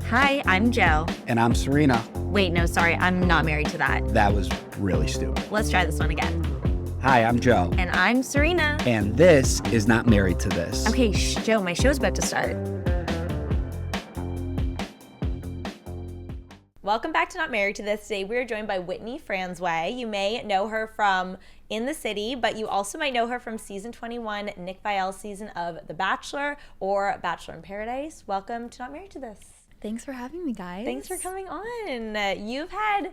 Hi, I'm Joe. And I'm Serena. Wait, no, sorry, I'm not married to that. That was really stupid. Let's try this one again. Hi, I'm Joe. And I'm Serena. And this is Not Married to This. Okay, Joe, my show's about to start. Welcome back to Not Married to This. Today we are joined by Whitney Fransway. You may know her from In the City, but you also might know her from season 21, Nick Viall's season of The Bachelor or Bachelor in Paradise. Welcome to Not Married to This. Thanks for having me, guys. Thanks for coming on. You've had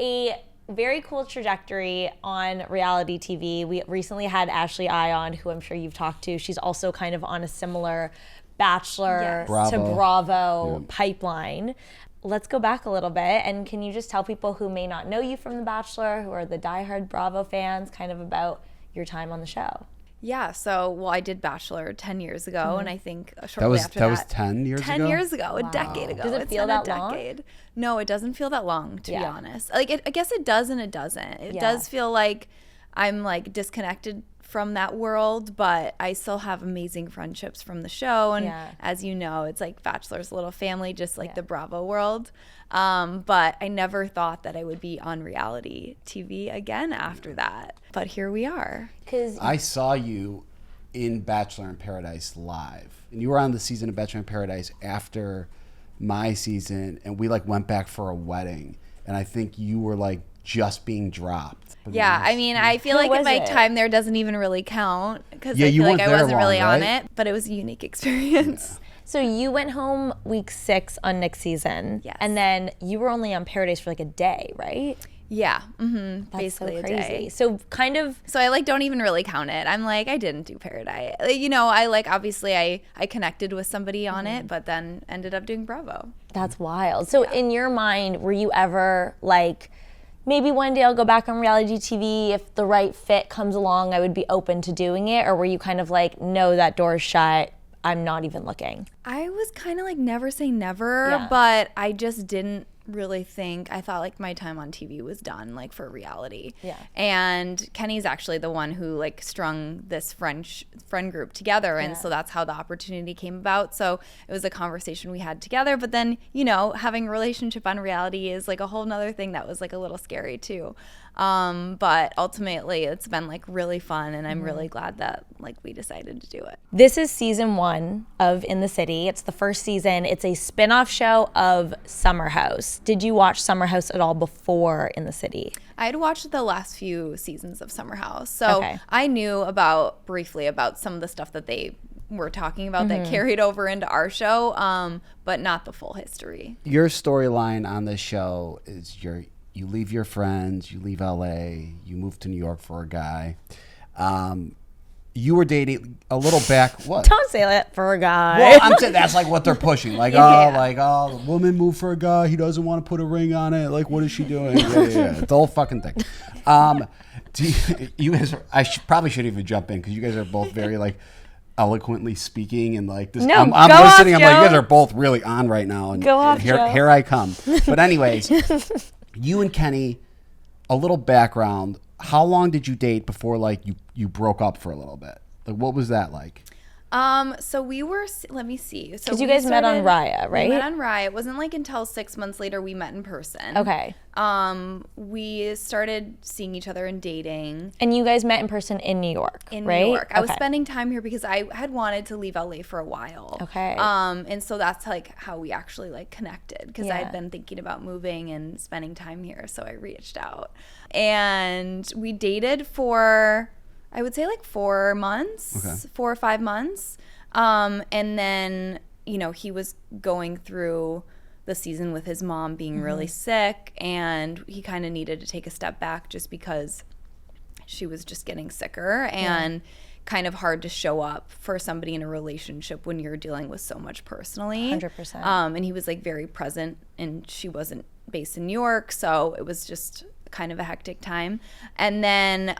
a very cool trajectory on reality TV. We recently had Ashley I on, who I'm sure you've talked to. She's also kind of on a similar Bachelor to Bravo pipeline. Let's go back a little bit, and can you just tell people who may not know you from The Bachelor, who are the diehard Bravo fans, kind of about your time on the show? Yeah, so, I did Bachelor 10 years ago, and I think shortly after that. That was 10 years ago? 10 years ago, a decade ago. Does it feel that long? No, it doesn't feel that long, to be honest. Like, I guess it does and it doesn't. It does feel like I'm, like, disconnected from that world, but I still have amazing friendships from the show, and as you know, it's like Bachelor's a little family, just like the Bravo world. But I never thought that I would be on reality TV again after that. But here we are. Because I saw you in Bachelor in Paradise live, and you were on the season of Bachelor in Paradise after my season, and we like went back for a wedding, and I think you were like just being dropped. Yeah, I mean, I feel like my time there doesn't even really count because I feel like I wasn't really on it, but it was a unique experience. Yeah. So you went home week 6 on Nick's season, and then you were only on Paradise for like a day, right? Yeah, That's basically so crazy. a day. So kind of. So I like don't even really count it. I'm like, I didn't do Paradise. You know, I like obviously I connected with somebody on it, but then ended up doing Bravo. That's wild. So in your mind, were you ever like, maybe one day I'll go back on reality TV. If the right fit comes along, I would be open to doing it? Or were you kind of like, no, that door's shut, I'm not even looking? I was kind of like never say never, but I just didn't really think, I thought like my time on TV was done, like for reality. Yeah. And Kenny's actually the one who like strung this friend group together, and so that's how the opportunity came about. So it was a conversation we had together, but then, you know, having a relationship on reality is like a whole nother thing that was like a little scary too. But ultimately it's been like really fun, and I'm really glad that like we decided to do it. This is season 1 of In the City. It's the first season. It's a spin-off show of Summer House. Did you watch Summer House at all before In the City? I had watched the last few seasons of Summer House, so I knew briefly about some of the stuff that they were talking about that carried over into our show, but not the full history. Your storyline on this show is you leave your friends, you leave LA, you move to New York for a guy. You were dating a little back. What? Don't say that for a guy. Well, I'm saying that's like what they're pushing. Like, the woman moved for a guy. He doesn't want to put a ring on it. Like, what is she doing? Yeah. It's the whole fucking thing. You guys, probably shouldn't even jump in because you guys are both very like eloquently speaking and like this. No, I'm listening. I'm like, you guys are both really on right now. And go off, here I come. But anyways, you and Kenny, a little background. How long did you date before like you broke up for a little bit? Like, what was that like? So we were, let me see. So because you guys met on Raya, right? We met on Raya. It wasn't like until 6 months later we met in person. Okay. We started seeing each other and dating. And you guys met in person in New York, in right? New York. I was spending time here because I had wanted to leave LA for a while. Okay. And so that's like how we actually like connected, because I had been thinking about moving and spending time here. So I reached out and we dated for, I would say like 4 months, 4 or 5 months. And then, you know, he was going through the season with his mom being really sick, and he kind of needed to take a step back just because she was just getting sicker and kind of hard to show up for somebody in a relationship when you're dealing with so much personally. 100%. And he was like very present, and she wasn't based in New York, so it was just kind of a hectic time. And then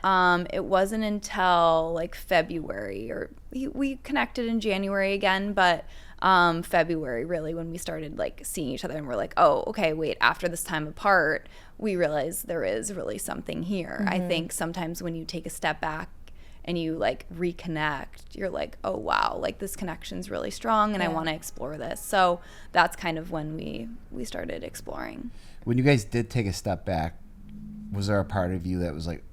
it wasn't until like February, or we connected in January again, but February really when we started like seeing each other, and we're like, oh, okay, wait, after this time apart, we realized there is really something here. I think sometimes when you take a step back and you like reconnect, you're like, oh wow, like this connection's really strong and I want to explore this. So that's kind of when we started exploring. When you guys did take a step back, was there a part of you that was like,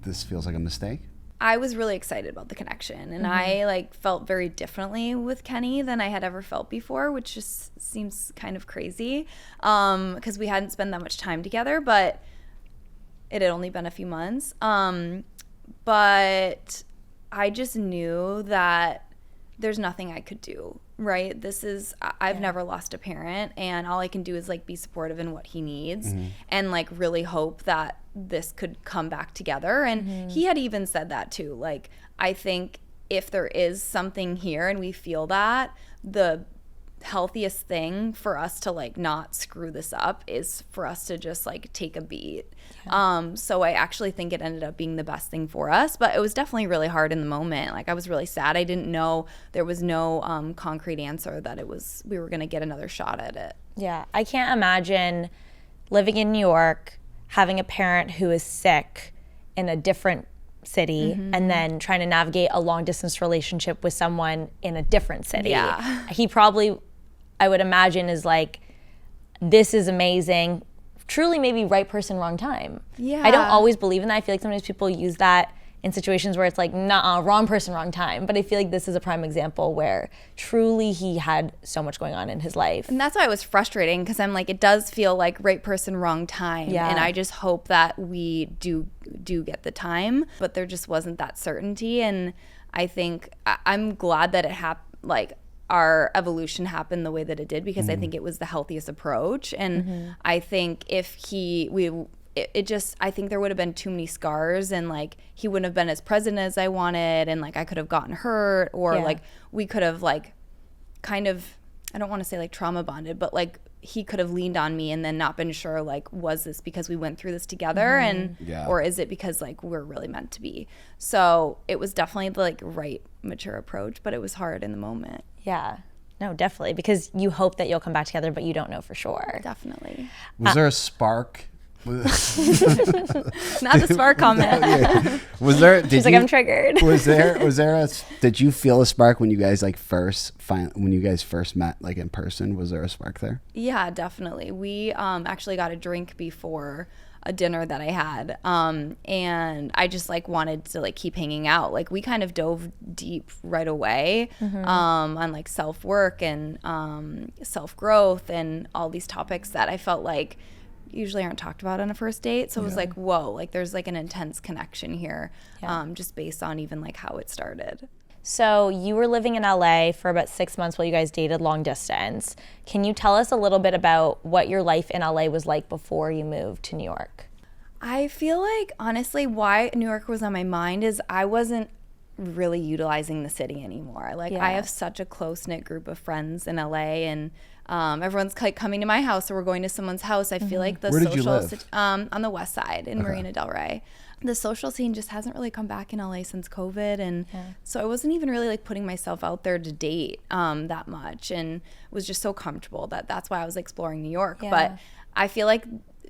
this feels like a mistake? I was really excited about the connection, and I like felt very differently with Kenny than I had ever felt before, which just seems kind of crazy because we hadn't spent that much time together, but it had only been a few months. But I just knew that there's nothing I could do, right? I've never lost a parent, and all I can do is like be supportive in what he needs and like really hope that this could come back together. And he had even said that too. Like, I think if there is something here and we feel that, the healthiest thing for us to like not screw this up is for us to just like take a beat. So I actually think it ended up being the best thing for us, but it was definitely really hard in the moment. Like, I was really sad. I didn't know, there was no concrete answer that we were going to get another shot at it. Yeah, I can't imagine living in New York, having a parent who is sick in a different city, and then trying to navigate a long distance relationship with someone in a different city. Yeah. He probably, I would imagine, is like, this is amazing. Truly maybe right person, wrong time. Yeah. I don't always believe in that. I feel like sometimes people use that in situations where it's like, nah, wrong person, wrong time. But I feel like this is a prime example where truly he had so much going on in his life. And that's why it was frustrating, because I'm like, it does feel like right person, wrong time. Yeah. And I just hope that we do get the time, but there just wasn't that certainty. And I think I'm glad that it happened, like our evolution happened the way that it did, because I think it was the healthiest approach. And I think if I think there would have been too many scars, and like he wouldn't have been as present as I wanted, and like I could have gotten hurt, or like we could have like kind of, I don't want to say like trauma bonded, but like he could have leaned on me and then not been sure, like, was this because we went through this together and or is it because like we're really meant to be? So it was definitely the like right mature approach, but it was hard in the moment. Yeah. No, definitely, because you hope that you'll come back together, but you don't know for sure. Definitely. Was there a spark? Not the spark comment. Was there? She's like, I'm triggered. Did you feel a spark when you guys like first met like in person? Was there a spark there? Yeah, definitely. We actually got a drink before a dinner that I had, and I just like wanted to like keep hanging out. Like, we kind of dove deep right away on like self-work and self-growth and all these topics that I felt like usually aren't talked about on a first date. So it was like, whoa, like there's like an intense connection here, just based on even like how it started. So you were living in LA for about 6 months while you guys dated long distance. Can you tell us a little bit about what your life in LA was like before you moved to New York? I feel like, honestly, why New York was on my mind is I wasn't really utilizing the city anymore. Like, I have such a close-knit group of friends in LA, and everyone's like coming to my house, or we're going to someone's house. I feel like the Where did you live? On the west side in Marina Del Rey. The social scene just hasn't really come back in LA since COVID, and so I wasn't even really like putting myself out there to date that much, and was just so comfortable that's why I was exploring New York. But I feel like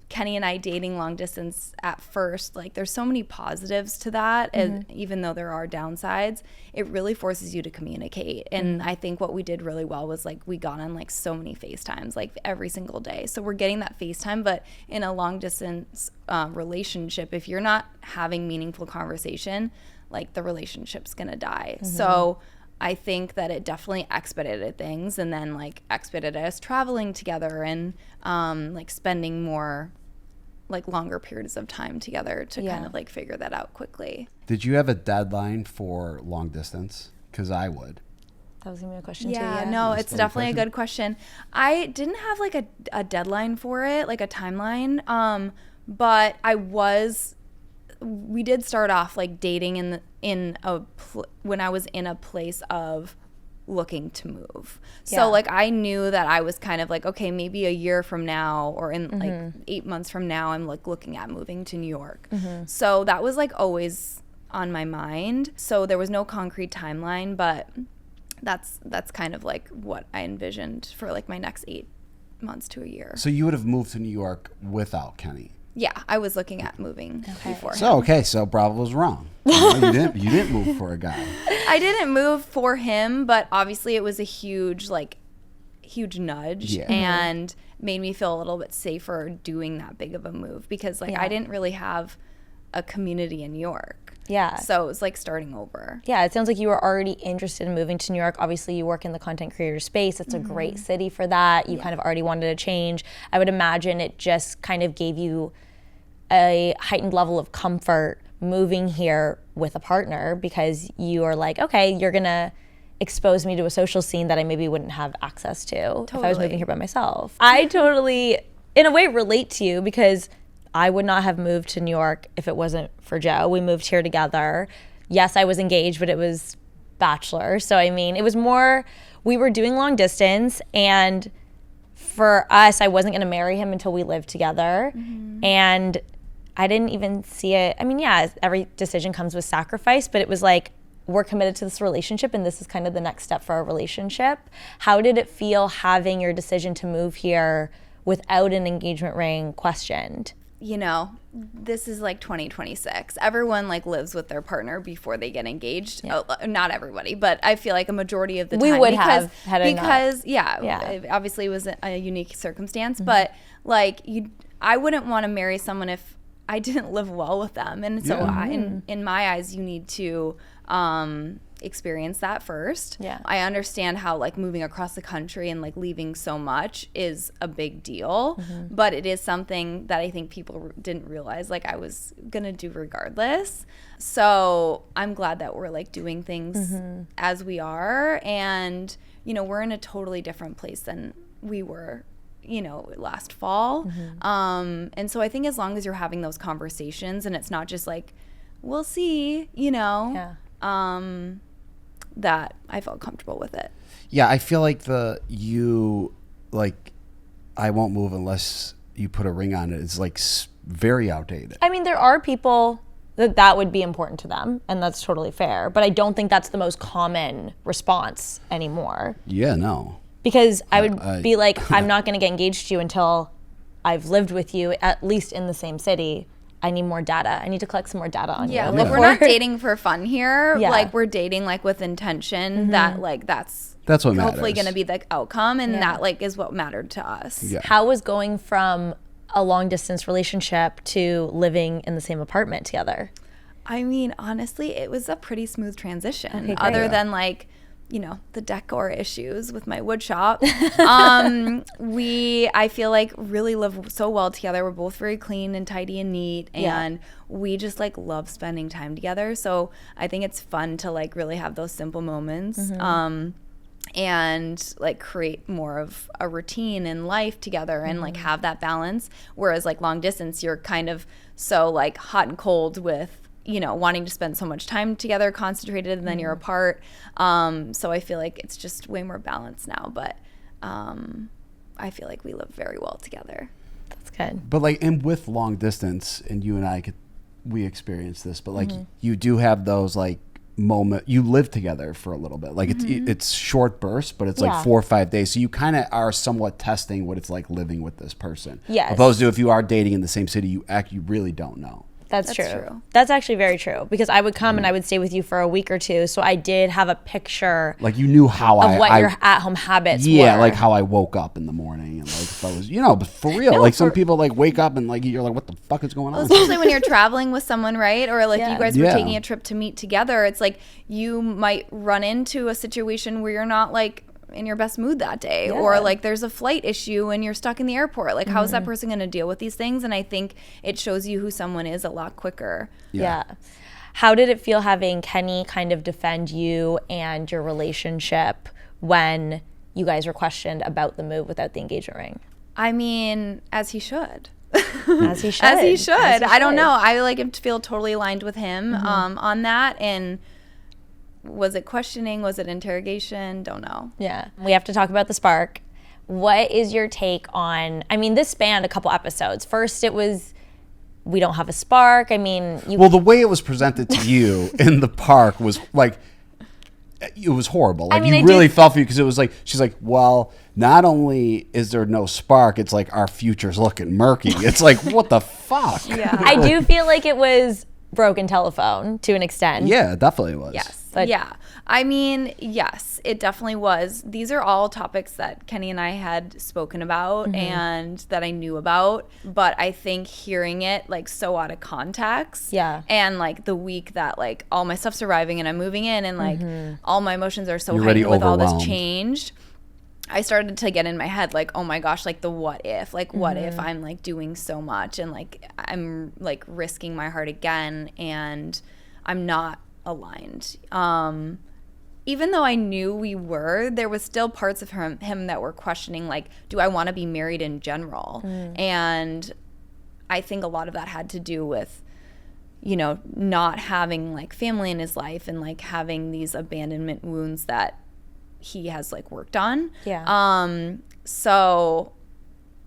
Kenny and I dating long distance at first, like there's so many positives to that, and even though there are downsides, it really forces you to communicate. And I think what we did really well was like we got on like so many FaceTimes like every single day. So we're getting that FaceTime, but in a long distance relationship, if you're not having meaningful conversation, like the relationship's gonna die. So I think that it definitely expedited things, and then like expedited us traveling together and like spending more like longer periods of time together to kind of like figure that out quickly. Did you have a deadline for long distance? Because I would. That was gonna be a question too. Yeah, no, it's definitely a good question. I didn't have like a deadline for it, like a timeline, but we did start off like dating when I was in a place of looking to move. So like I knew that I was kind of like, okay, maybe a year from now or in like 8 months from now, I'm like looking at moving to New York. So that was like always on my mind. So there was no concrete timeline, but that's kind of like what I envisioned for like my next 8 months to a year. So you would have moved to New York without Kenny? Yeah, I was looking at moving before. So Bravo was wrong. You didn't move for a guy. I didn't move for him, but obviously it was a huge nudge and made me feel a little bit safer doing that big of a move because I didn't really have a community in New York. Yeah. So it was like starting over. Yeah, it sounds like you were already interested in moving to New York. Obviously, you work in the content creator space. It's a great city for that. You kind of already wanted to change. I would imagine it just kind of gave you a heightened level of comfort moving here with a partner because you are like, okay, you're going to expose me to a social scene that I maybe wouldn't have access to if I was moving here by myself. I totally, in a way, relate to you because I would not have moved to New York if it wasn't for Joe. We moved here together. Yes, I was engaged, but it was Bachelor. So, I mean, it was more, we were doing long distance, and for us, I wasn't going to marry him until we lived together. And I didn't even see it. I mean, yeah, every decision comes with sacrifice, but it was like, we're committed to this relationship, and this is kind of the next step for our relationship. How did it feel having your decision to move here without an engagement ring questioned? You know, this is like 2026. Everyone like lives with their partner before they get engaged. Yeah. Oh, not everybody, but I feel like a majority of the We time. would have had it because not. it obviously was a unique circumstance, but like I wouldn't want to marry someone if I didn't live well with them, and so in my eyes, you need to experience that first. Yeah. I understand how like moving across the country and like leaving so much is a big deal, but it is something that I think people didn't realize like I was gonna do regardless. So I'm glad that we're like doing things as we are, and you know, we're in a totally different place than we were, you know, last fall. And so I think as long as you're having those conversations and it's not just like, we'll see, you know, that I felt comfortable with it. Yeah, I feel like I won't move unless you put a ring on it. It's like very outdated. I mean, there are people that would be important to them, and that's totally fair. But I don't think that's the most common response anymore. Yeah, no. Because I would be like, I'm not going to get engaged to you until I've lived with you, at least in the same city. I need more data. I need to collect some more data on you. Yeah, like we're not dating for fun here. Yeah. Like we're dating like with intention that like that's what hopefully matters. going to be the outcome, and that like is what mattered to us. Yeah. How was going from a long distance relationship to living in the same apartment together? I mean, honestly, it was a pretty smooth transition. Okay, great. Other than like, you know, the decor issues with my wood shop. I feel like really live so well together. We're both very clean and tidy and neat, and we just like love spending time together. So I think it's fun to like really have those simple moments. And like create more of a routine in life together and like have that balance. Whereas like long distance, you're kind of so like hot and cold with, you know, wanting to spend so much time together, concentrated, and then you're apart. So I feel like it's just way more balanced now. But I feel like we live very well together. That's good. But like, and with long distance, and you and I we experienced this, but like you do have those like moment, you live together for a little bit. Like it's short bursts, but it's like 4 or 5 days. So you kind of are somewhat testing what it's like living with this person. Yes. Opposed to if you are dating in the same city, you really don't know. That's true. That's actually very true, because I would come and I would stay with you for a week or two, so I did have a picture. Like you knew how what your at-home habits were. Yeah, like how I woke up in the morning, and like if I was, you know, but for real, like some people like wake up and like you're like, what the fuck is going on? Especially when you're traveling with someone, right? Or like you guys were Yeah. taking a trip to meet together. It's like you might run into a situation where you're not like in your best mood that day, or like there's a flight issue and you're stuck in the airport. Like how is that person going to deal with these things? And I think it shows you who someone is a lot quicker. Yeah. How did it feel having Kenny kind of defend you and your relationship when you guys were questioned about the move without the engagement ring? I mean, as he should. As he should. As he should. I don't know. I like feel totally aligned with him on that. And was it questioning? Was it interrogation? Don't know. Yeah. We have to talk about the spark. What is your take on, I mean, this spanned a couple episodes. First it was, we don't have a spark. I mean, well, the way it was presented to you in the park was like, it was horrible. Like, mean, you I really do- felt for you because it was like, she's like, well, not only is there no spark, it's like our future's looking murky. It's like, what the fuck? Yeah. I do feel like it was broken telephone to an extent. Yeah, it definitely was. Yes. But- yeah. I mean, yes, it definitely was. These are all topics that Kenny and I had spoken about and that I knew about. But I think hearing it like so out of context. Yeah. And like the week that like all my stuff's arriving and I'm moving in and like all my emotions are so You're already heightened with all this overwhelmed. change. I started to get in my head like, oh my gosh, like the what if, like what if I'm like doing so much and like I'm like risking my heart again and I'm not aligned. Even though I knew we were, there was still parts of him that were questioning like, do I want to be married in general? And I think a lot of that had to do with, you know, not having like family in his life and like having these abandonment wounds that he has like worked on. Yeah. So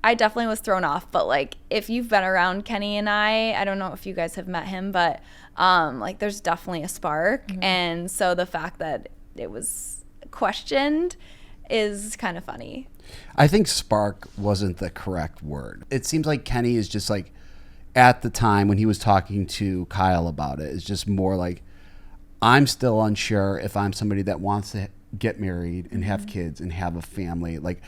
I definitely was thrown off, but like if you've been around Kenny and I don't know if you guys have met him, but like there's definitely a spark. And so the fact that it was questioned is kind of funny. I think spark wasn't the correct word. It seems like Kenny is just like, at the time when he was talking to Kyle about it, it's just more like, I'm still unsure if I'm somebody that wants to get married and have kids and have a family. Like,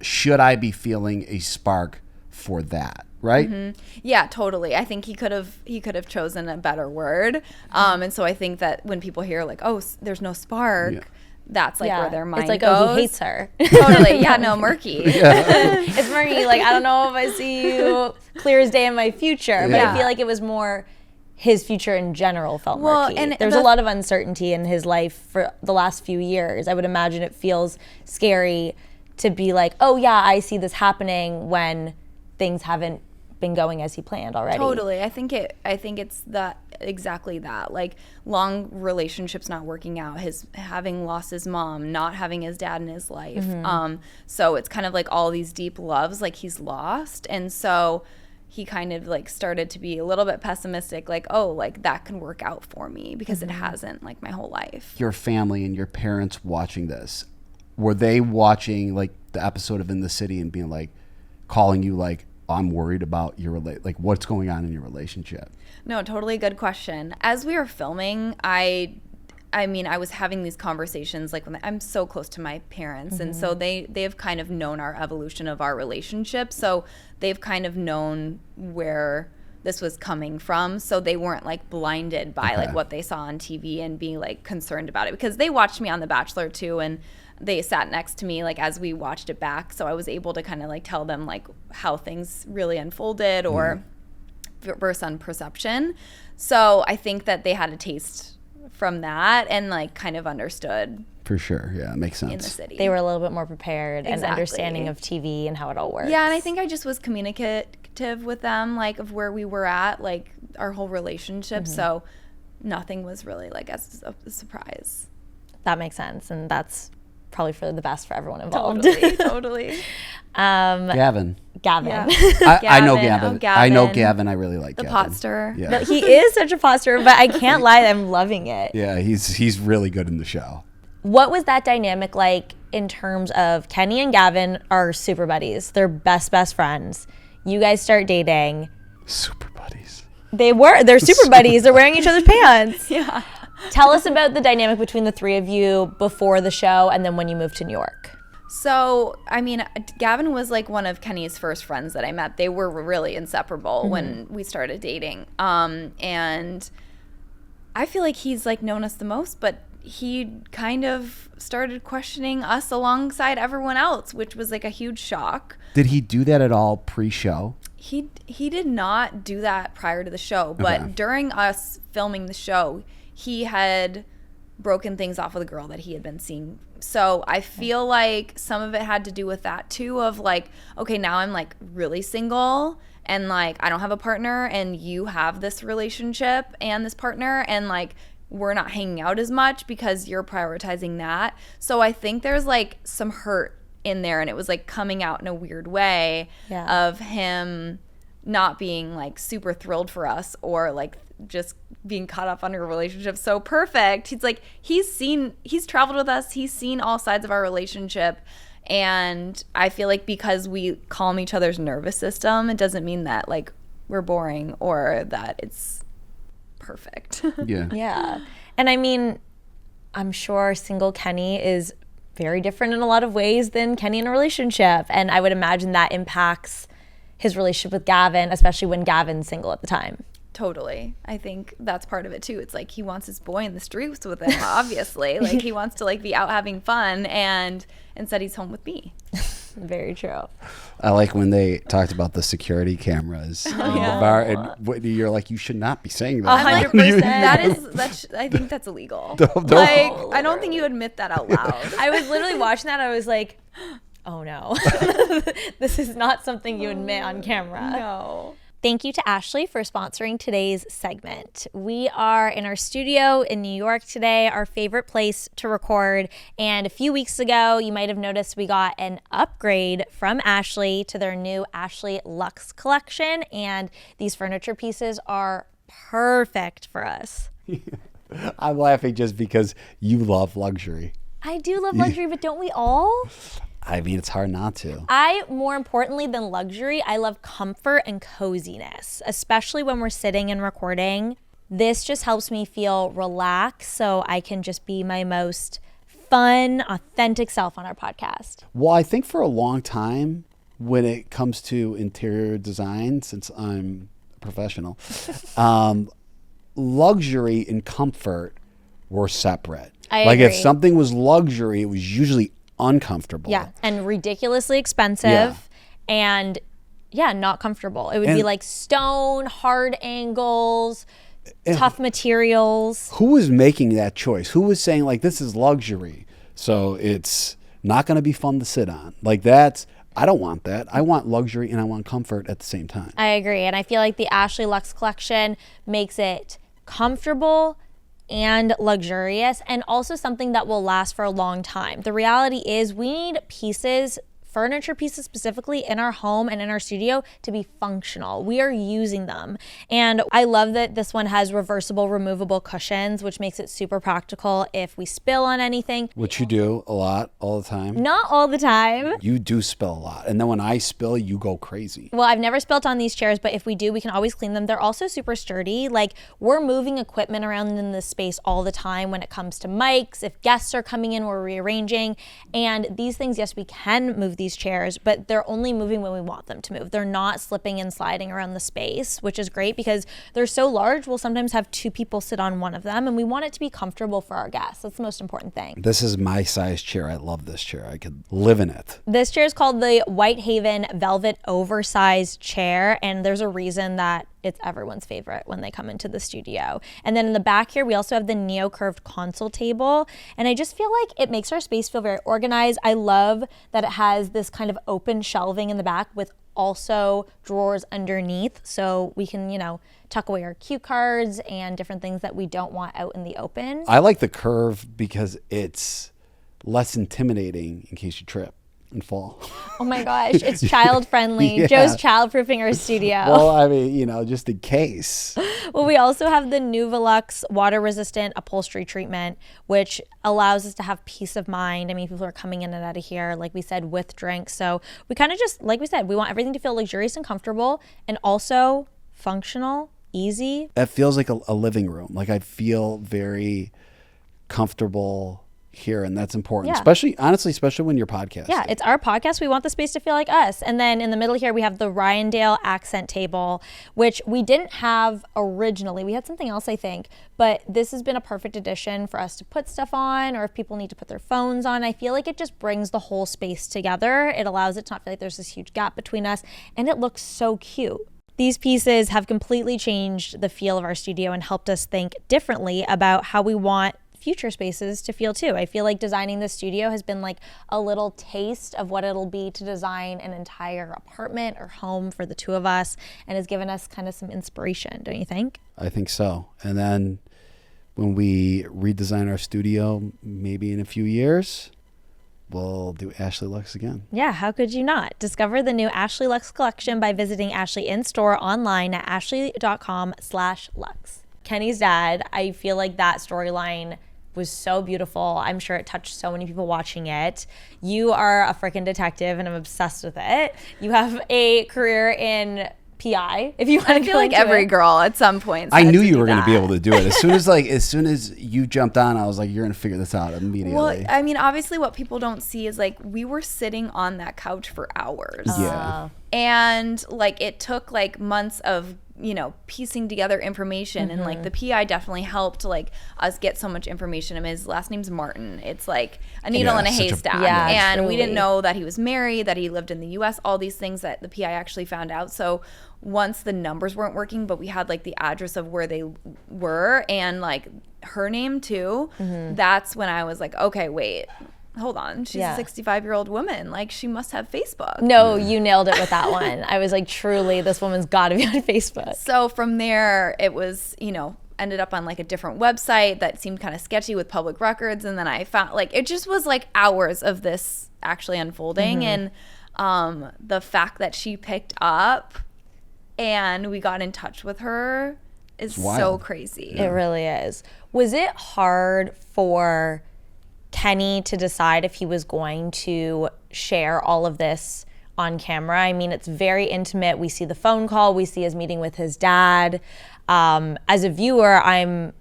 should I be feeling a spark for that? Right? Yeah, totally. I think he could have chosen a better word. And so I think that when people hear like, oh, there's no spark, Yeah. that's like where their mind It's like, goes. oh, he hates her. Totally. Yeah, no, murky. It's murky. Like, I don't know if I see you clear as day in my future. But Yeah. I feel like it was more his future in general felt Well, murky. and There's the- a lot of uncertainty in his life for the last few years. I would imagine it feels scary to be like, oh yeah, I see this happening when things haven't been going as he planned already. Totally. I think it's that exactly that. Like long relationships not working out, his having lost his mom, not having his dad in his life. So it's kind of like all these deep loves like he's lost. And so he kind of like started to be a little bit pessimistic, like, oh, like that can work out for me because it hasn't like my whole life. Your family and your parents watching this, were they watching like the episode of In the City and being like, calling you like, I'm worried about your like what's going on in your relationship? No, totally good question. As we were filming, I mean, I was having these conversations like when I'm so close to my parents, and so they have kind of known our evolution of our relationship. So they've kind of known where this was coming from. So they weren't like blinded by like what they saw on TV and being like concerned about it, because they watched me on The Bachelor too, and they sat next to me like as we watched it back. So I was able to kind of like tell them like how things really unfolded or versus on perception. So I think that they had a taste from that and like kind of understood For sure. Yeah, it makes sense. in the city. They were a little bit more prepared and Exactly. understanding of TV and how it all works. Yeah, and I think I just was communicative with them, like of where we were at, like our whole relationship. So nothing was really like as a surprise. That makes sense, and that's probably for the best for everyone involved. Totally. Gavin. Gavin. Yeah. I know Gavin. Gavin. Oh, I know Gavin. Gavin. I really like The Gavin. pot stirrer. Yeah. But he is such a foster, but I can't lie, I'm loving it. Yeah, he's really good in the show. What was that dynamic like in terms of Kenny and Gavin are super buddies? They're best friends. You guys start dating. Super buddies. They're super buddies. They're wearing each other's pants. Yeah. Tell us about the dynamic between the three of you before the show and then when you moved to New York. So, I mean, Gavin was like one of Kenny's first friends that I met. They were really inseparable when we started dating. And I feel like he's like known us the most, but he kind of started questioning us alongside everyone else, which was like a huge shock. Did he do that at all pre-show? He did not do that prior to the show, but Okay. during us filming the show, he had broken things off with a girl that he had been seeing. So I feel like some of it had to do with that too, of like, okay, now I'm like really single and like I don't have a partner and you have this relationship and this partner and like we're not hanging out as much because you're prioritizing that. So I think there's like some hurt in there, and it was like coming out in a weird way Yeah. of him not being like super thrilled for us or like just being caught up on your relationship so perfect. He's like, he's traveled with us. He's seen all sides of our relationship. And I feel like because we calm each other's nervous system, it doesn't mean that like we're boring or that it's perfect. Yeah. Yeah. And I mean, I'm sure single Kenny is very different in a lot of ways than Kenny in a relationship. And I would imagine that impacts his relationship with Gavin, especially when Gavin's single at the time. Totally. I think that's part of it too. It's like he wants his boy in the streets with him, obviously. Like he wants to like be out having fun, and instead he's home with me. Very true. I like when they talked about the security cameras in the bar, and Whitney, you're like, you should not be saying that. 100%. I think that's illegal. Don't. Like, I don't think you admit that out loud. I was literally watching that. I was like, oh no, this is not something you admit on camera. No. Thank you to Ashley for sponsoring today's segment. We are in our studio in New York today, our favorite place to record. And a few weeks ago, you might have noticed we got an upgrade from Ashley to their new Ashley Luxe collection. And these furniture pieces are perfect for us. I'm laughing just because you love luxury. I do love luxury, but don't we all? I mean, it's hard not to. More importantly than luxury, I love comfort and coziness, especially when we're sitting and recording. This just helps me feel relaxed so I can just be my most fun, authentic self on our podcast. Well, I think for a long time, when it comes to interior design, since I'm a professional, luxury and comfort were separate. I like agree. if something was luxury, it was usually uncomfortable. Yeah, and ridiculously expensive. Yeah. And not comfortable. It would be like stone, hard angles, tough materials. Who was making that choice? Who was saying like, this is luxury, so it's not going to be fun to sit on? Like I don't want that. I want luxury and I want comfort at the same time. I agree. And I feel like the Ashley Luxe collection makes it comfortable and luxurious, and also something that will last for a long time. The reality is we need furniture pieces specifically in our home and in our studio to be functional. We are using them. And I love that this one has reversible, removable cushions, which makes it super practical if we spill on anything. Which you do a lot, all the time. Not all the time. You do spill a lot. And then when I spill, you go crazy. Well, I've never spilt on these chairs, but if we do, we can always clean them. They're also super sturdy. Like, we're moving equipment around in this space all the time when it comes to mics. If guests are coming in, we're rearranging. And these things, yes, we can move these chairs, but they're only moving when we want them to move. They're not slipping and sliding around the space, which is great because they're so large. We'll sometimes have two people sit on one of them, and we want it to be comfortable for our guests. That's the most important thing. This is my size chair. I love this chair. I could live in it. This chair is called the Whitehaven Velvet Oversized Chair, and there's a reason that it's everyone's favorite when they come into the studio. And then in the back here, we also have the neo-curved console table. And I just feel like it makes our space feel very organized. I love that it has this kind of open shelving in the back with also drawers underneath. So we can, tuck away our cue cards and different things that we don't want out in the open. I like the curve because it's less intimidating in case you trip and fall. Oh my gosh, it's child friendly. Yeah. Joe's childproofing our studio. Well, I mean, just in case. Well, we also have the Nuvolux water resistant upholstery treatment, which allows us to have peace of mind. I mean, people are coming in and out of here, like we said, with drinks. So we kind of just, like we said, we want everything to feel luxurious and comfortable and also functional, easy. It feels like a living room. Like I feel very comfortable here, and that's important. Yeah. Especially when you're podcasting. Yeah, it's our podcast. We want the space to feel like us. And then in the middle here, we have the Ryandale accent table, which we didn't have originally. We had something else, I think, but this has been a perfect addition for us to put stuff on, or if people need to put their phones on. I feel like it just brings the whole space together. It allows it to not feel like there's this huge gap between us, and it looks so cute. These pieces have completely changed the feel of our studio and helped us think differently about how we want future spaces to feel too. I feel like designing the studio has been like a little taste of what it'll be to design an entire apartment or home for the two of us, and has given us kind of some inspiration, don't you think? I think so. And then when we redesign our studio, maybe in a few years, we'll do Ashley Luxe again. Yeah, how could you not? Discover the new Ashley Luxe collection by visiting Ashley in store online at ashley.com/luxe. Kenny's dad. I feel like that storyline was so beautiful. I'm sure it touched so many people watching it. You are a freaking detective, and I'm obsessed with it. You have a career in PI. If you want to, I feel like every girl at some point. I knew you were going to be able to do it as soon as you jumped on. I was like, you're going to figure this out immediately. Well, I mean, obviously, what people don't see is like we were sitting on that couch for hours. Yeah. And like it took like months of piecing together information, and like the PI definitely helped like us get so much information. I mean, his last name's Martin. It's like a needle in a haystack. And truly. We didn't know that he was married, that he lived in the US, all these things that the PI actually found out. So once the numbers weren't working, but we had like the address of where they were and like her name too, that's when I was like, okay, wait, hold on, she's a 65-year-old woman. Like, she must have Facebook. No, you nailed it with that one. I was like, truly, this woman's got to be on Facebook. So from there, it was, ended up on like a different website that seemed kind of sketchy with public records. And then I found like, it just was like hours of this actually unfolding. And the fact that she picked up and we got in touch with her is so crazy. It really is. Was it hard for Kenny to decide if he was going to share all of this on camera? I mean, it's very intimate. We see the phone call. We see his meeting with his dad. As a viewer, I'm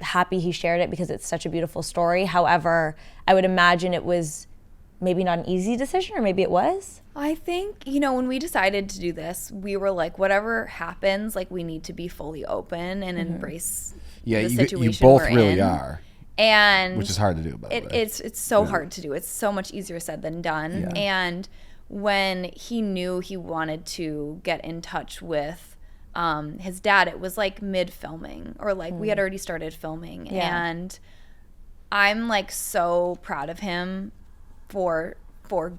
happy he shared it because it's such a beautiful story. However, I would imagine it was maybe not an easy decision, or maybe it was. I think, when we decided to do this, we were like, whatever happens, like we need to be fully open and embrace the situation you both we're really in. Are. And which is hard to do, by the way. It's so hard to do. It's so much easier said than done. Yeah. And when he knew he wanted to get in touch with his dad, it was like mid-filming, or like we had already started filming. Yeah. And I'm like so proud of him for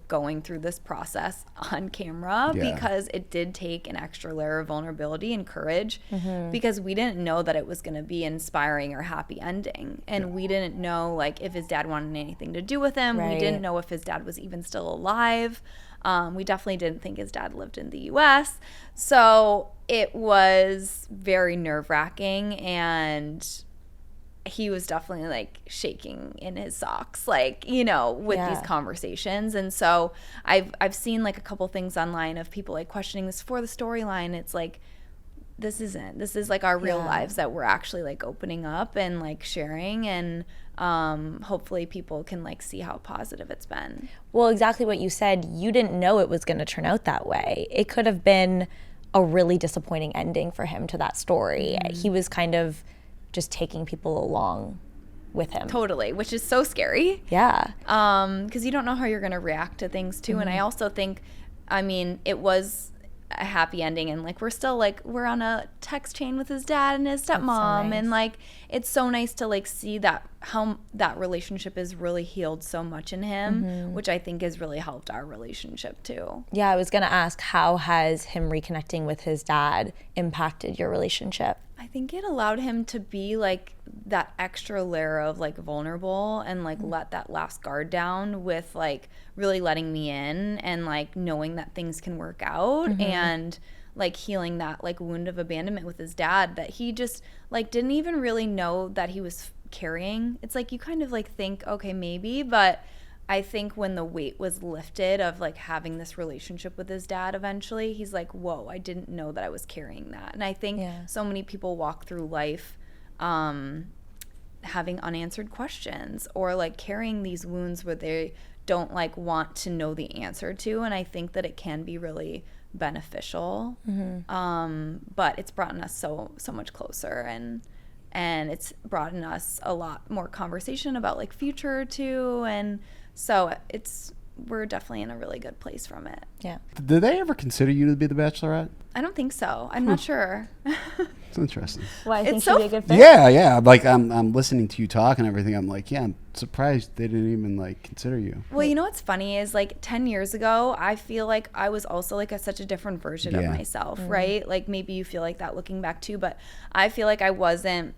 going through this process on camera, because it did take an extra layer of vulnerability and courage, because we didn't know that it was going to be inspiring or happy ending. And we didn't know like if his dad wanted anything to do with him. We didn't know if his dad was even still alive. We definitely didn't think his dad lived in the US. So it was very nerve-wracking, and he was definitely like shaking in his socks, like, with these conversations. And so I've seen like a couple things online of people like questioning this for the storyline. It's like, this is like our real lives that we're actually like opening up and like sharing, and hopefully people can like see how positive it's been. Well, exactly what you said. You didn't know it was going to turn out that way. It could have been a really disappointing ending for him to that story. He was kind of just taking people along with him. Totally, which is so scary. Yeah. Because you don't know how you're going to react to things too. And I also think, I mean, it was a happy ending, and like we're still like we're on a text chain with his dad and his stepmom. So nice. And like it's so nice to like see that how that relationship is really healed so much in him, which I think has really helped our relationship too. Yeah, I was gonna ask, how has him reconnecting with his dad impacted your relationship? I think it allowed him to be like that extra layer of like vulnerable and like let that last guard down with like really letting me in and like knowing that things can work out and like healing that like wound of abandonment with his dad that he just like didn't even really know that he was carrying. It's like you kind of like think, okay, maybe, but I think when the weight was lifted of like having this relationship with his dad eventually, he's like, whoa, I didn't know that I was carrying that. And I think so many people walk through life having unanswered questions or like carrying these wounds where they don't like want to know the answer to. And I think that it can be really beneficial. But it's brought us so much closer, and it's brought in us a lot more conversation about like future too. And so we're definitely in a really good place from it. Yeah. Did they ever consider you to be the Bachelorette? I don't think so. I'm not sure. It's interesting. Well, I think she'd be a good fit. Yeah. Like I'm listening to you talk and everything. I'm like, yeah, I'm surprised they didn't even like consider you. Well, you know what's funny is like 10 years ago, I feel like I was also like such a different version of myself, right? Like maybe you feel like that looking back too, but I feel like I wasn't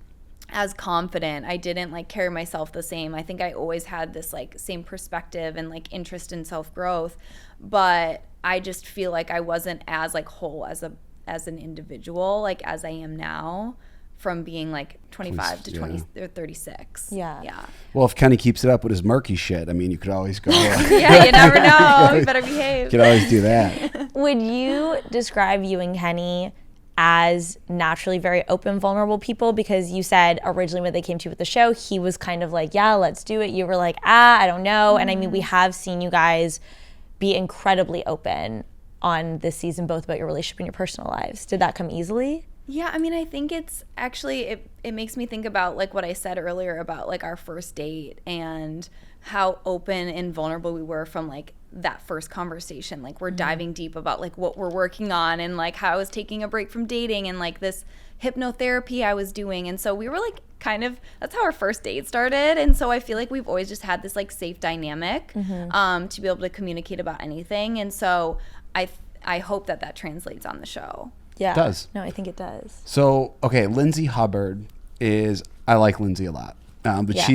as confident. I didn't like carry myself the same. I think I always had this like same perspective and like interest in self-growth, but I just feel like I wasn't as like whole as an individual like as I am now from being like 25 to 20 or 36. Yeah. Well, if Kenny keeps it up with his murky shit, I mean, you could always go. Yeah, you never know. You better behave. You could always do that. Would you describe you and Kenny as naturally very open, vulnerable people? Because you said originally when they came to you with the show, he was kind of like, yeah, let's do it. You were like, I don't know. Mm-hmm. And I mean, we have seen you guys be incredibly open on this season, both about your relationship and your personal lives. Did that come easily? Yeah, I mean, I think it's actually, it makes me think about like what I said earlier about like our first date and how open and vulnerable we were from like that first conversation. Like we're diving deep about like what we're working on and like how I was taking a break from dating and like this hypnotherapy I was doing. And so we were like kind of, that's how our first date started. And so I feel like we've always just had this like safe dynamic to be able to communicate about anything. And so I hope that translates on the show. Yeah. It does. No, I think it does. So, okay, Lindsay Hubbard I like Lindsay a lot. But yeah,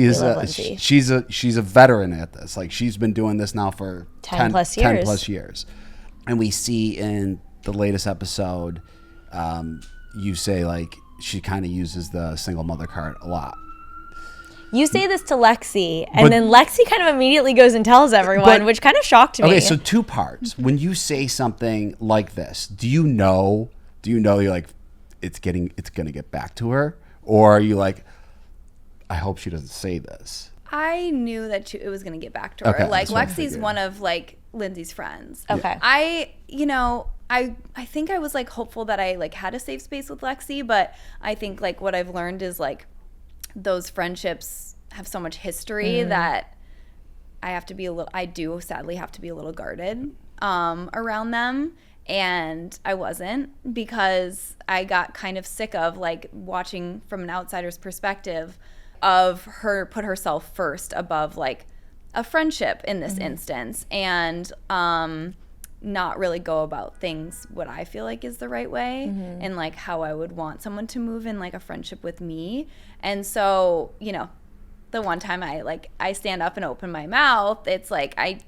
she's a veteran at this. Like she's been doing this now for 10 plus years. And we see in the latest episode, you say like she kind of uses the single mother card a lot. You say this to Lexi, and then Lexi kind of immediately goes and tells everyone, which kind of shocked me. Okay, so two parts. When you say something like this, do you know you're like, it's going to get back to her? Or are you like, I hope she doesn't say this? I knew that it was going to get back to her. Okay, like Lexi's one of like Lindsay's friends. Okay. I think I was like hopeful that I like had a safe space with Lexi, but I think like what I've learned is like those friendships have so much history that I do sadly have to be a little guarded around them. And I wasn't, because I got kind of sick of like watching from an outsider's perspective of her put herself first above like a friendship in this instance, and not really go about things what I feel like is the right way and like how I would want someone to move in like a friendship with me. And so, the one time I stand up and open my mouth, it's like I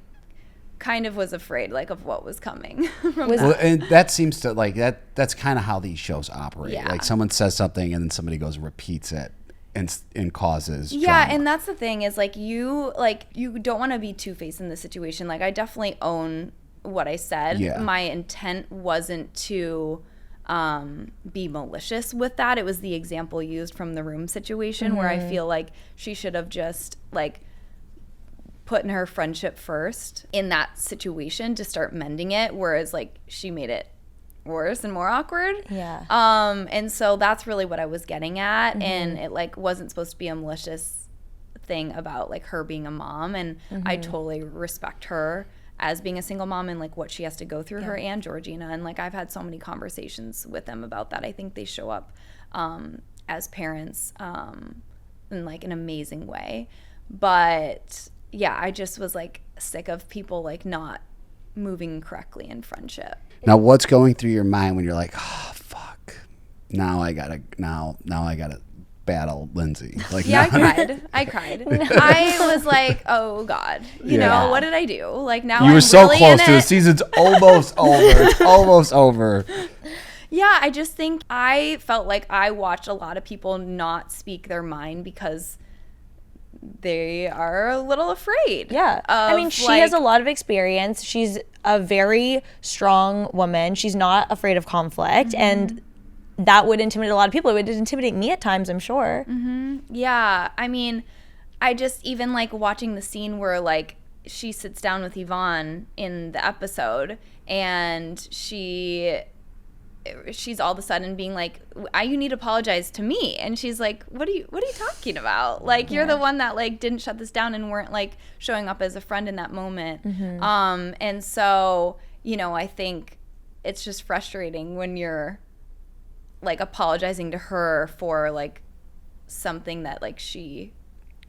kind of was afraid like of what was coming. And that seems to like that's kind of how these shows operate. Yeah. Like someone says something and then somebody goes and repeats it and causes drama. And And that's the thing is like you don't want to be two-faced in this situation. Like I definitely own what I said. Yeah. My intent wasn't to be malicious with that. It was the example used from the room situation where I feel like she should have just like putting her friendship first in that situation to start mending it, whereas like she made it worse and more awkward. Yeah. And so that's really what I was getting at, and it like wasn't supposed to be a malicious thing about like her being a mom, and I totally respect her as being a single mom and like what she has to go through, her and Georgina, and like I've had so many conversations with them about that. I think they show up as parents in like an amazing way, but yeah, I just was like sick of people like not moving correctly in friendship. Now, what's going through your mind when you're like, oh fuck, now I gotta battle Lindsay? Like, yeah, I cried. I was like, oh God, you know, what did I do? Like now you were I'm so really close in to the it. season's almost over. It's almost over. Yeah, I just think I felt like I watched a lot of people not speak their mind because they are a little afraid. Yeah. I mean, she has a lot of experience. She's a very strong woman. She's not afraid of conflict. And that would intimidate a lot of people. It would intimidate me at times, I'm sure. Yeah. I mean, I just even like watching the scene where like she sits down with Yvonne in the episode and she's all of a sudden being like, you need to apologize to me. And she's like, what are you talking about? Like, you're the one that like didn't shut this down and weren't like showing up as a friend in that moment. And so, I think it's just frustrating when you're like apologizing to her for like something that like she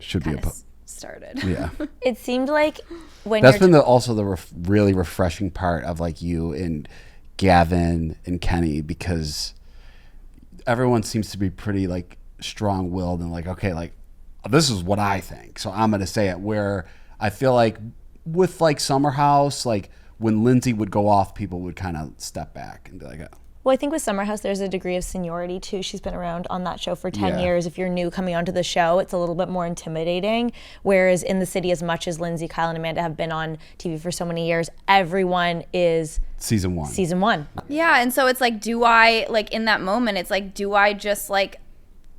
should be started. Yeah. It seemed like when that's been also the really refreshing part of like you and Gavin and Kenny, because everyone seems to be pretty like strong-willed and like, okay, like this is what I think, so I'm gonna say it. Where I feel like with like Summer House, like when Lindsay would go off, people would kind of step back and be like, oh. Well, I think with Summer House, there's a degree of seniority too. She's been around on that show for 10 years. If you're new coming onto the show, it's a little bit more intimidating. Whereas in the city, as much as Lindsay, Kyle, and Amanda have been on TV for so many years, everyone is season one. Yeah, and so it's like, do I, like, in that moment, it's like, do I just, like,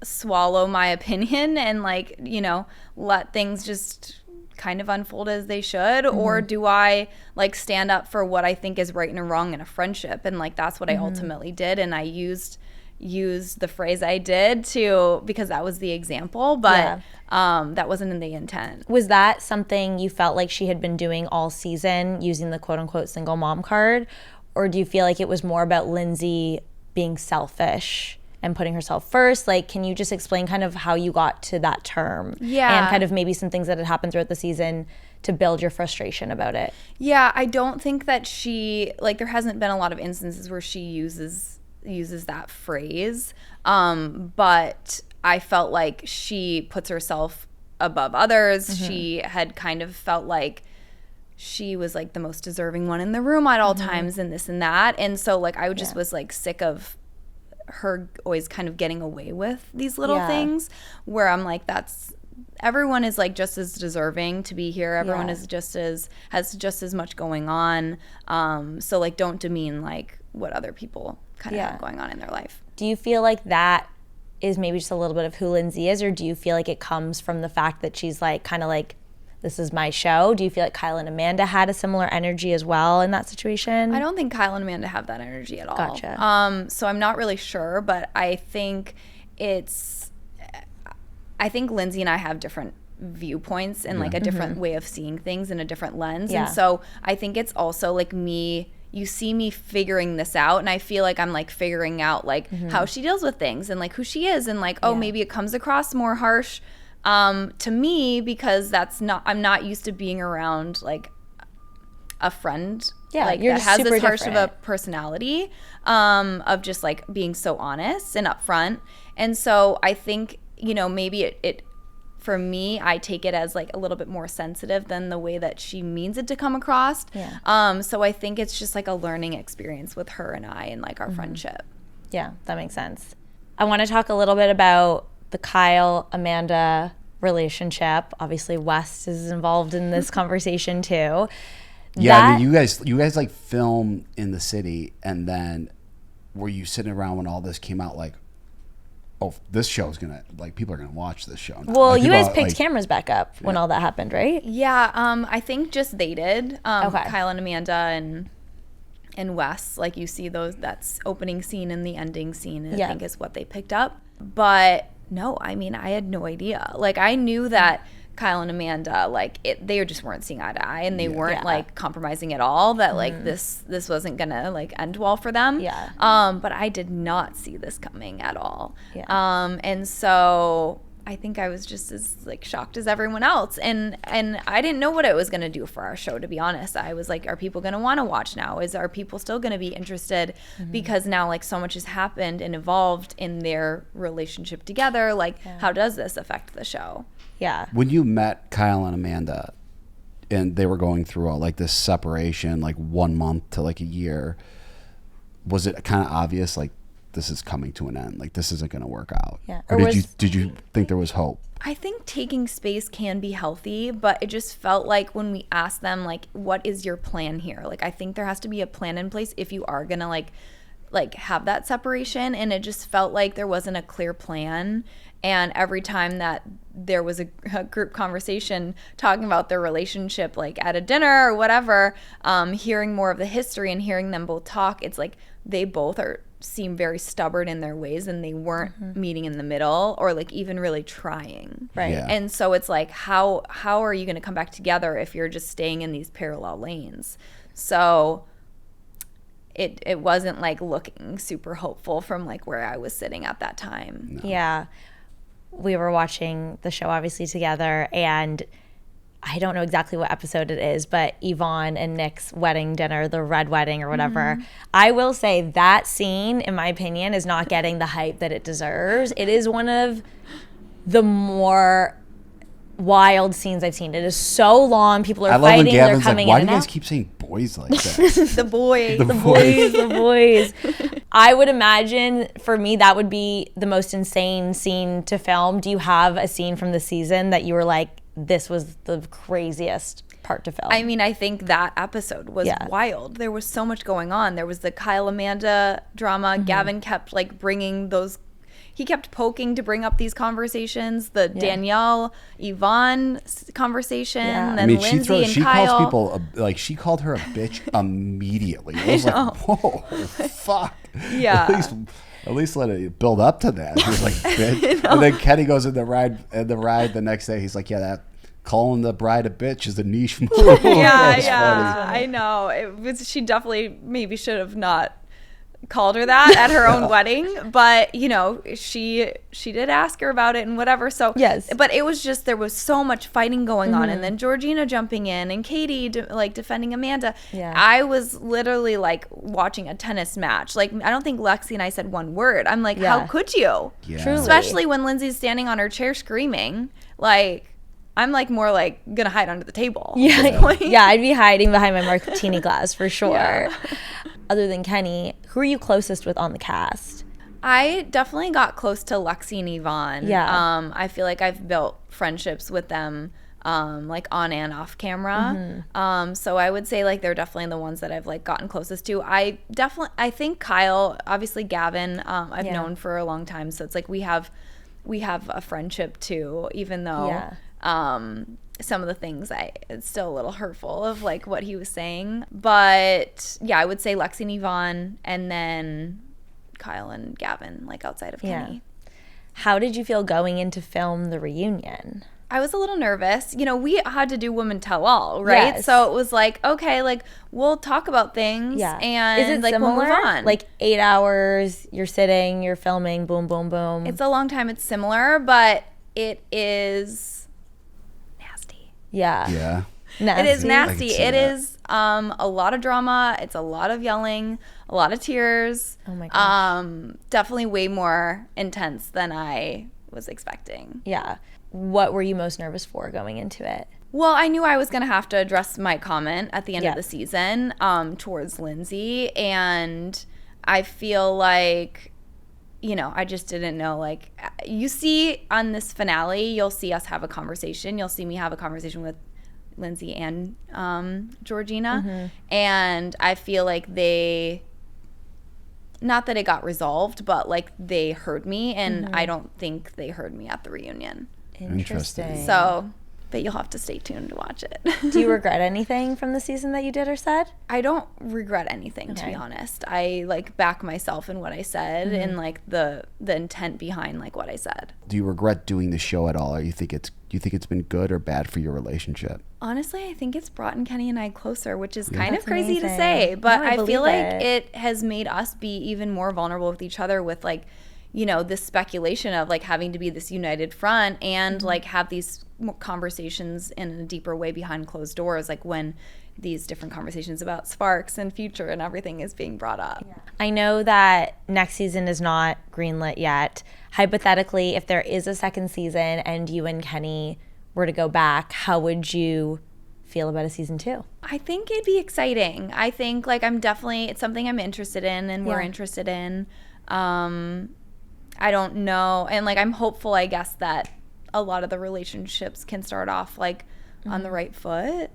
swallow my opinion and, like, you know, let things just kind of unfold as they should, or do I, like, stand up for what I think is right and wrong in a friendship? And, like, that's what I ultimately did, and I used the phrase I did to, because that was the example, but that wasn't in the intent. Was that something you felt like she had been doing all season, using the quote-unquote single mom card, or do you feel like it was more about Lindsay being selfish and putting herself first? Like, can you just explain kind of how you got to that term? Yeah. And kind of maybe some things that had happened throughout the season to build your frustration about it? Yeah, I don't think that she, like, there hasn't been a lot of instances where she uses that phrase. But I felt like she puts herself above others. She had kind of felt like she was, like, the most deserving one in the room at all times, and this and that. And so, like, I just was, like, sick of her always kind of getting away with these little things, where I'm like, everyone is, like, just as deserving to be here. Everyone is has just as much going on. So, like, don't demean, like, what other people kind of have going on in their life. Do you feel like that is maybe just a little bit of who Lindsay is, or do you feel like it comes from the fact that she's, like, kind of like, this is my show? Do you feel like Kyle and Amanda had a similar energy as well in that situation? I don't think Kyle and Amanda have that energy at all. Gotcha. So I'm not really sure, but I think Lindsay and I have different viewpoints and, like, a different way of seeing things and a different lens. And so I think it's also, like, you see me figuring this out, and I feel like I'm, like, figuring out, like, how she deals with things and, like, who she is, and, like, maybe it comes across more harsh to me because I'm not used to being around, like, a friend like you're that just has super this harsh different. of a personality, of just, like, being so honest and upfront. And so I think, you know, maybe it for me, I take it as, like, a little bit more sensitive than the way that she means it to come across. So I think it's just, like, a learning experience with her and I and, like, our friendship. Yeah, that makes sense. I want to talk a little bit about the Kyle Amanda relationship. Obviously, West is involved in this conversation too. Yeah, I mean, you guys like film in the city, and then were you sitting around when all this came out, like, oh, this show's gonna, like, people are gonna watch this show now? Well, like, you guys people, picked like, cameras back up when all that happened, right? Yeah, I think just they did. Okay. Kyle and Amanda and Wes, like, you see that's opening scene and the ending scene, I think is what they picked up. But no, I mean, I had no idea. Like, I knew that Kyle and Amanda, like, they just weren't seeing eye to eye, and they weren't like compromising at all, that like this wasn't gonna, like, end well for them. But I did not see this coming at all. And so I think I was just as, like, shocked as everyone else, and I didn't know what it was gonna do for our show, to be honest. I was like, are people gonna want to watch now? Are people still gonna be interested? Because now, like, so much has happened and evolved in their relationship together. Like, how does this affect the show? When you met Kyle and Amanda and they were going through all, like, this separation, like, 1 month to, like, a year, was it kind of obvious, like, this is coming to an end, like, this isn't going to work out? Or did you think there was hope? I think taking space can be healthy, but it just felt like when we asked them, like, what is your plan here? Like, I think there has to be a plan in place if you are going to, like have that separation, and it just felt like there wasn't a clear plan. And every time that there was a group conversation talking about their relationship, like at a dinner or whatever, hearing more of the history and hearing them both talk, it's like they both seem very stubborn in their ways, and they weren't meeting in the middle, or, like, even really trying. And so it's like, how are you going to come back together if you're just staying in these parallel lanes? So it wasn't, like, looking super hopeful from, like, where I was sitting at that time. We were watching the show obviously together, and I don't know exactly what episode it is, but Yvonne and Nick's wedding dinner, the red wedding or whatever, I will say that scene, in my opinion, is not getting the hype that it deserves. It is one of the more wild scenes I've seen. It is so long. People are fighting. They're coming like, why in do and you guys out. keep saying boys like that? The boys. The boys. I would imagine for me that would be the most insane scene to film. Do you have a scene from the season that you were like, this was the craziest part to film? I mean, I think that episode was wild. There was so much going on. There was the Kyle Amanda drama. Gavin kept like bringing those. He kept poking to bring up these conversations. The Danielle Yvonne conversation. And then Lindsay and she Kyle. calls people she called her a bitch immediately. I was like, whoa, fuck. Yeah. At least let it build up to that. He was like, bitch. And then Kenny goes in the ride the next day. He's like, yeah, that calling the bride a bitch is a niche move. Yeah. I know. It was. She definitely maybe should have not called her that at her own wedding, but you know, she did ask her about it and whatever. So yes, but it was just, there was so much fighting going on, and then Georgina jumping in and Katie defending Amanda. I was literally like watching a tennis match. Like, I don't think Lexi and I said one word. I'm like, how could you? Truly. Especially when Lindsay's standing on her chair screaming. Like, I'm like more like gonna hide under the table. I'd be hiding behind my martini glass for sure. Other than Kenny, who are you closest with on the cast? I definitely got close to Lexi and Yvonne. I feel like I've built friendships with them like on and off camera. So I would say like they're definitely the ones that I've like gotten closest to. I think Kyle, obviously Gavin, I've known for a long time. So it's like we have a friendship too, even though some of the things it's still a little hurtful of like what he was saying. But yeah, I would say Lexi and Yvonne, and then Kyle and Gavin, like outside of Kenny. How did you feel going in to film the reunion? I was a little nervous. You know, we had to do Women Tell All, right? Yes. So it was like, okay, like we'll talk about things and is it like similar? We'll move on. Like 8 hours, you're sitting, you're filming, boom, boom, boom. It's a long time. It's similar, but it is nasty. Yeah. Nasty. It is nasty. It is a lot of drama. It's a lot of yelling, a lot of tears. Oh my gosh. Definitely way more intense than I was expecting. Yeah. What were you most nervous for going into it? Well, I knew I was going to have to address my comment at the end of the season towards Lindsay. And I feel like, you know, I just didn't know. Like, you see on this finale, you'll see us have a conversation. You'll see me have a conversation with Lindsay and Georgina. And I feel like not that it got resolved, but like they heard me. And I don't think they heard me at the reunion. Interesting. So, but you'll have to stay tuned to watch it. Do you regret anything from the season that you did or said? I don't regret anything, to be honest. I like back myself in what I said and like the intent behind like what I said. Do you regret doing the show at all, or do you think it's been good or bad for your relationship? Honestly, I think it's brought Kenny and I closer, which is kind of crazy to say, but I feel like it has made us be even more vulnerable with each other, with like, you know, this speculation of like having to be this united front and like have these conversations in a deeper way behind closed doors, like when these different conversations about sparks and future and everything is being brought up. I know that next season is not greenlit yet. Hypothetically, if there is a second season and you and Kenny were to go back, how would you feel about a season 2? I think it'd be exciting. I think like it's something I'm interested in and we're interested in. I don't know. And like, I'm hopeful, I guess, that a lot of the relationships can start off like on the right foot.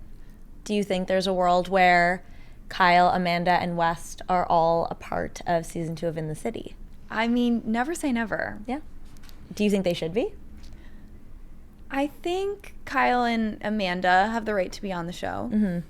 Do you think there's a world where Kyle, Amanda, and West are all a part of season 2 of In the City? I mean, never say never. Yeah. Do you think they should be? I think Kyle and Amanda have the right to be on the show.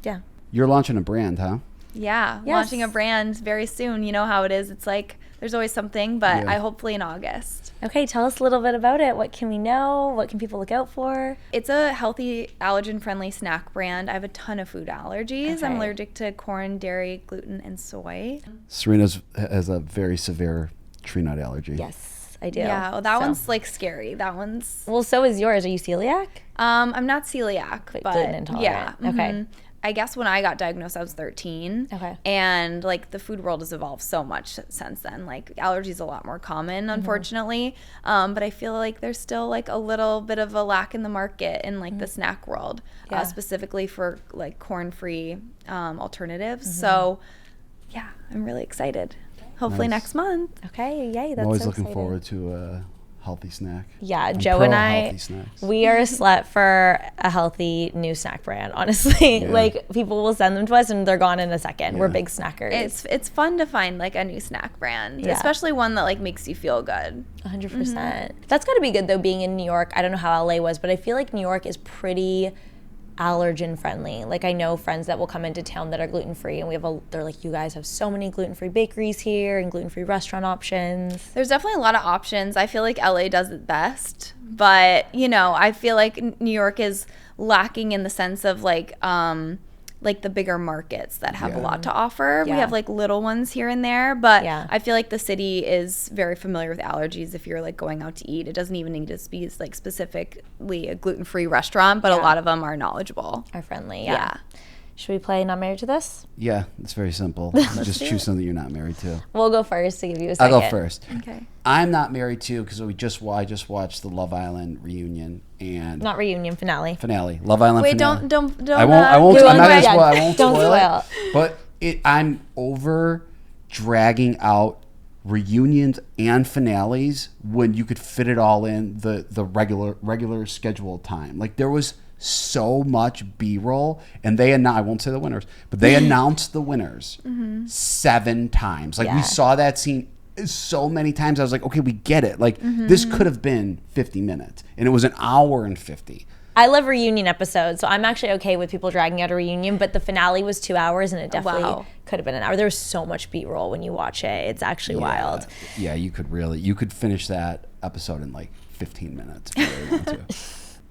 Yeah. You're launching a brand, huh? Yeah. Yes. Launching a brand very soon. You know how it is. It's like there's always something, but I hopefully in August. Okay, tell us a little bit about it. What can we know? What can people look out for? It's a healthy, allergen-friendly snack brand. I have a ton of food allergies. Okay. I'm allergic to corn, dairy, gluten, and soy. Serena has a very severe tree nut allergy. Yes, I do. Yeah, well, that one's like scary. That one's... Well, so is yours. Are you celiac? I'm not celiac, but gluten intolerant. Yeah. Okay. I guess when I got diagnosed, I was 13. Okay. And like the food world has evolved so much since then. Like allergies a lot more common, unfortunately. But I feel like there's still like a little bit of a lack in the market in like the snack world, specifically for like corn-free alternatives. So yeah, I'm really excited. hopefully Nice. next month. Okay, yay, that's I'm always so looking exciting. forward to a healthy snack. Yeah, I'm Joe pro and I, healthy snacks. we are a slut for a healthy new snack brand, honestly. Yeah. Like, people will send them to us and they're gone in a second. We're Yeah. big snackers. It's fun to find like a new snack brand, Yeah. especially one that like makes you feel good. 100%. That's got to be good, though, being in New York. I don't know how LA was, but I feel like New York is pretty allergen friendly. Like, I know friends that will come into town that are gluten-free, and they're like, you guys have so many gluten-free bakeries here and gluten-free restaurant options. There's definitely a lot of options. I feel like LA does it best, but I feel like New York is lacking in the sense of like the bigger markets that have a Yeah. lot to offer. We Yeah. have like little ones here and there, but Yeah. I feel like the city is very familiar with allergies if you're like going out to eat. It doesn't even need to be like specifically a gluten-free restaurant, but a Yeah. lot of them are knowledgeable. Are friendly, Yeah. yeah. Should we play Not Married to This? Yeah, it's very simple. You just choose something you're not married to. We'll go first to give you a I'll second. go first. Okay. I'm not married to because I just watched the Love Island reunion and Not reunion, finale. finale. Love Island Wait, finale. don't. I won't. I'm Don't not gonna spoil it. spoil. I won't Don't spoil spoil it. But I'm over dragging out reunions and finales when you could fit it all in the regular scheduled time. Like, there was so much B-roll, and I won't say the winners, but they announced the winners 7 times. Like, Yeah. we saw that scene so many times. I was like, okay, we get it. Like, this could have been 50 minutes, and it was an hour and 50. I love reunion episodes, so I'm actually okay with people dragging out a reunion, but the finale was 2 hours, and it definitely Wow. could have been an hour. There's so much B-roll when you watch it. It's actually wild. Yeah, you could finish that episode in like 15 minutes if you really want to.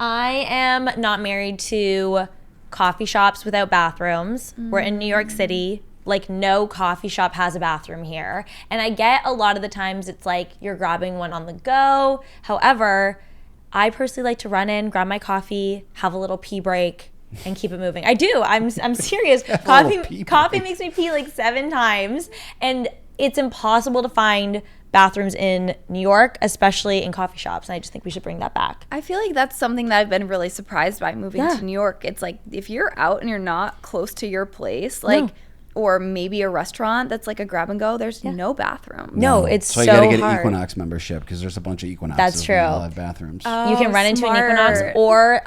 I am not married to coffee shops without bathrooms. We're in New York City. Like, no coffee shop has a bathroom here. And I get a lot of the times it's like you're grabbing one on the go. However, I personally like to run in, grab my coffee, have a little pee break, and keep it moving. I do. I'm serious. a little pee Coffee break. makes me pee like 7 times. And it's impossible to find bathrooms in New York, especially in coffee shops. And I just think we should bring that back. I feel like that's something that I've been really surprised by moving Yeah. to New York. It's like if you're out and you're not close to your place, like, No. or maybe a restaurant that's like a grab and go, there's no bathroom. No, it's so you gotta get an hard. Equinox membership because there's a bunch of Equinoxes. That's true. That all have bathrooms. You can run into an smart. Equinox or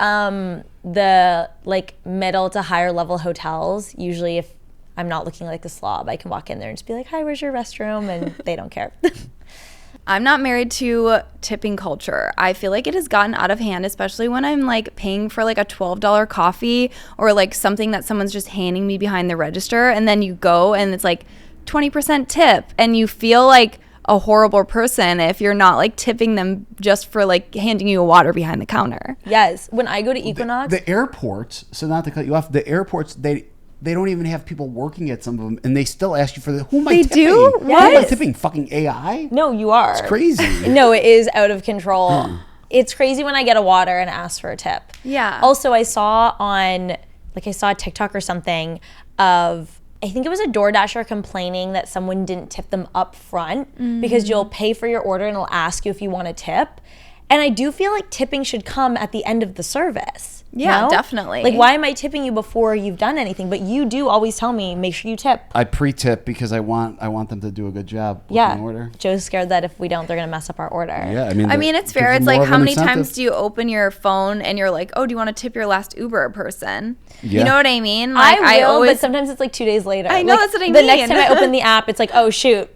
the like middle to higher level hotels. Usually, if I'm not looking like a slob, I can walk in there and just be like, "Hi, where's your restroom?" And they don't care. I'm not married to tipping culture. I feel like it has gotten out of hand, especially when I'm like paying for like a $12 coffee or like something that someone's just handing me behind the register. And then you go and it's like 20% tip and you feel like a horrible person if you're not like tipping them just for like handing you a water behind the counter. Yes, when I go to Equinox, The airports, so not to cut you off, the airports, they don't even have people working at some of them, and they still ask you for who am I They tipping? do? Who am I Yes. tipping? Fucking AI? no, you are. It's crazy. No, it is out of control. It's crazy when I get a water and ask for a tip. Yeah. Also, I saw a TikTok or something of, I think it was a DoorDasher complaining that someone didn't tip them up front because you'll pay for your order and it'll ask you if you want a tip. And I do feel like tipping should come at the end of the service. Yeah, no? definitely. Like, why am I tipping you before you've done anything? But you do always tell me, make sure you tip. I pre-tip because I want them to do a good job with Yeah. my order. Joe's scared that if we don't, they're going to mess up our order. Yeah, I mean, it's fair. It's like, how many times do you open your phone and you're like, oh, do you want to tip your last Uber person? Yeah. You know what I mean? Like, I will, always, but sometimes it's like 2 days later. I know, Like, that's what I The next mean. time I open the app, it's like, oh, shoot,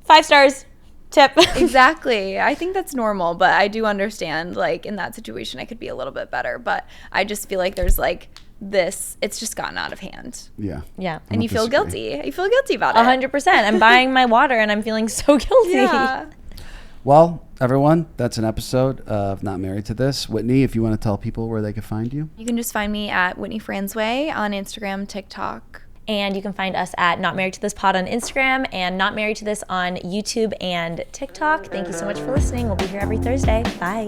5 stars, tip. Exactly. I think that's normal, but I do understand, like, in that situation, I could be a little bit better. But I just feel like there's, like, it's just gotten out of hand. Yeah. Yeah. And you feel disagree. guilty. You feel guilty about it. 100%. I'm buying my water and I'm feeling so guilty. Yeah. Well, everyone, that's an episode of Not Married to This. Whitney, if you want to tell people where they can find you. You can just find me at Whitney Fransway on Instagram, TikTok. And you can find us at Not Married to This Pod on Instagram and Not Married to This on YouTube and TikTok. Thank you so much for listening. We'll be here every Thursday. Bye.